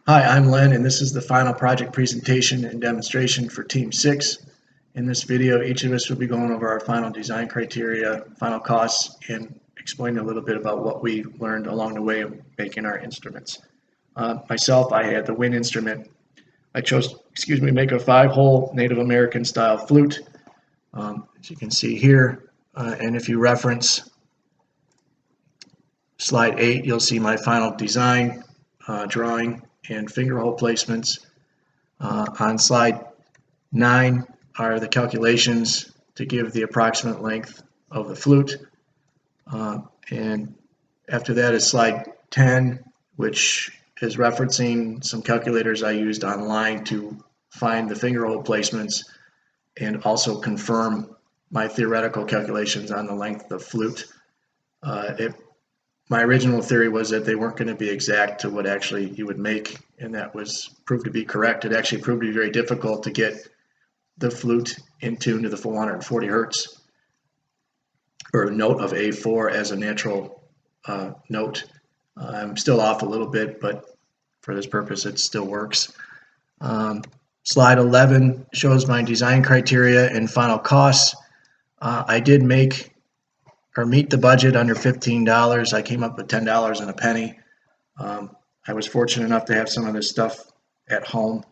Hi, I'm Len, and this is the final project presentation and demonstration for Team 6. In this video, each of us will be going over our final design criteria, final costs, and explaining a little bit about what we learned along the way of making our instruments. Myself, I had the wind instrument. I chose, make a 5-hole Native American style flute, as you can see here. And if you reference slide 8, you'll see my final design, drawing, and finger hole placements. On slide 9 are the calculations to give the approximate length of the flute. And after that is slide 10, which is referencing some calculators I used online to find the finger hole placements and also confirm my theoretical calculations on the length of the flute. My original theory was that they weren't going to be exact to what actually you would make, and that was proved to be correct. It actually proved to be very difficult to get the flute in tune to the 440 hertz or note of A4 as a natural note. I'm still off a little bit, but for this purpose, it still works. Slide 11 shows my design criteria and final costs. I did meet the budget under $15. I came up with $10 and a penny. I was fortunate enough to have some of this stuff at home.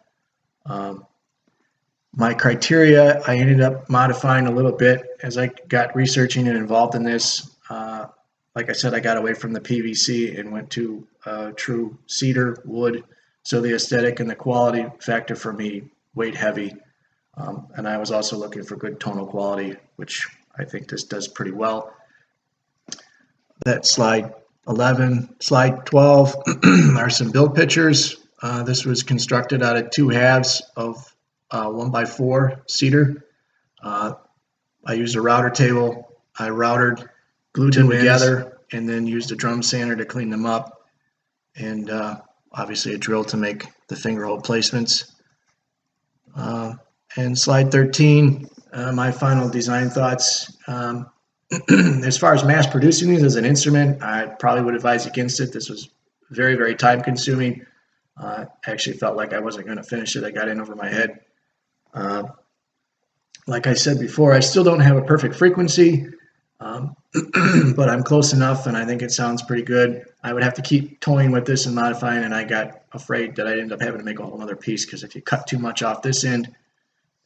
My criteria, I ended up modifying a little bit as I got researching and involved in this. Like I said, I got away from the PVC and went to true cedar wood. So the aesthetic and the quality factor for me weighed heavy. And I was also looking for good tonal quality, which I think this does pretty well. That's slide 11. Slide 12 are some build pictures. This was constructed out of 2 halves of 1x4 cedar. I used a router table. I routed, glued them together, and then used a drum sander to clean them up. And obviously a drill to make the finger hole placements. And slide 13, my final design thoughts. As far as mass producing these as an instrument, I probably would advise against it. This was very, very time consuming. I actually felt like I wasn't going to finish it. I got in over my head. Like I said before, I still don't have a perfect frequency, but I'm close enough, and I think it sounds pretty good. I would have to keep toying with this and modifying, and I got afraid that I'd end up having to make a whole other piece, because if you cut too much off this end,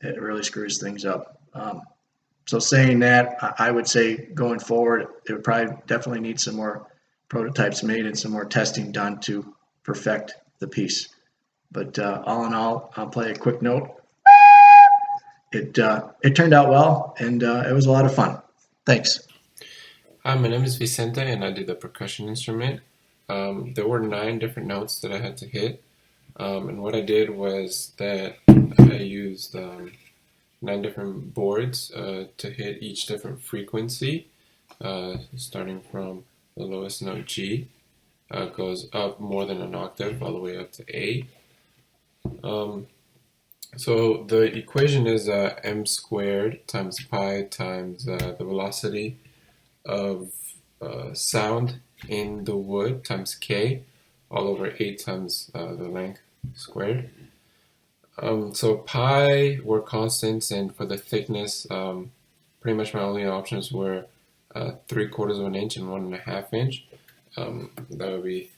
it really screws things up. So saying that, I would say going forward, it would probably definitely need some more prototypes made and some more testing done to perfect the piece. But all in all, I'll play a quick note. It turned out well, and it was a lot of fun. Thanks. Hi, my name is Vicente, and I do the percussion instrument. There were 9 different notes that I had to hit, and what I did was that I used 9 different boards to hit each different frequency, starting from the lowest note G, goes up more than an octave all the way up to A. So the equation is m squared times pi times the velocity of sound in the wood times k all over 8 times the length squared. So pi were constants, and for the thickness, pretty much my only options were 3/4 of an inch and 1.5 inch. That would be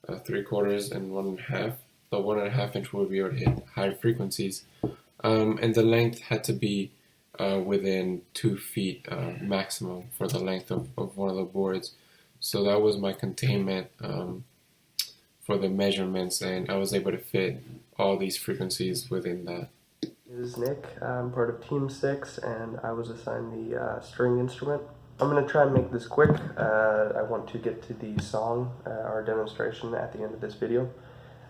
3/4 and 1.5. The 1.5 inch would be able to hit higher frequencies, and the length had to be within 2 feet maximum for the length of one of the boards. So that was my containment for the measurements, and I was able to fit all these frequencies within that. This is Nick. I'm part of Team 6, and I was assigned the string instrument. I'm going to try and make this quick. I want to get to the song, our demonstration, at the end of this video.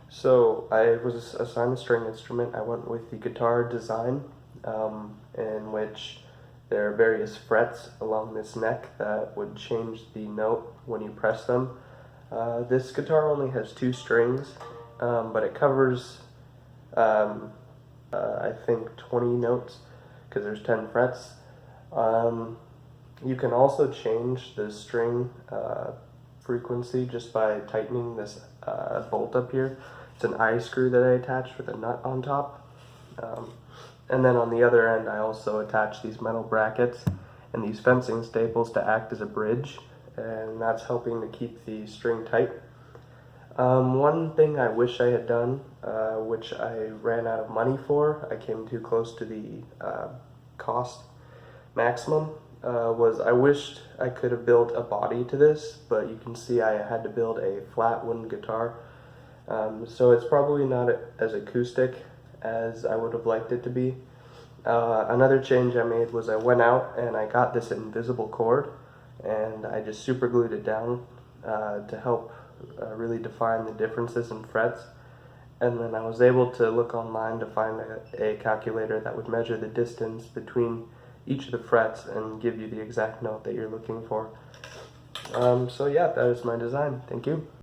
So I was assigned a string instrument. I went with the guitar design, in which there are various frets along this neck that would change the note when you press them. This guitar only has 2 strings, but it covers I think 20 notes, because there's 10 frets. You can also change the string frequency just by tightening this bolt up here. It's an eye screw that I attached with a nut on top. And then on the other end, I also attach these metal brackets and these fencing staples to act as a bridge, and that's helping to keep the string tight. One thing I wish I had done, which I ran out of money for, I came too close to the cost maximum, was I wished I could have built a body to this, but you can see I had to build a flat wooden guitar. So it's probably not as acoustic as I would have liked it to be. Another change I made was I went out and I got this invisible cord and I just super glued it down to help really define the differences in frets. And then I was able to look online to find a calculator that would measure the distance between each of the frets and give you the exact note that you're looking for. So yeah, that is my design. Thank you.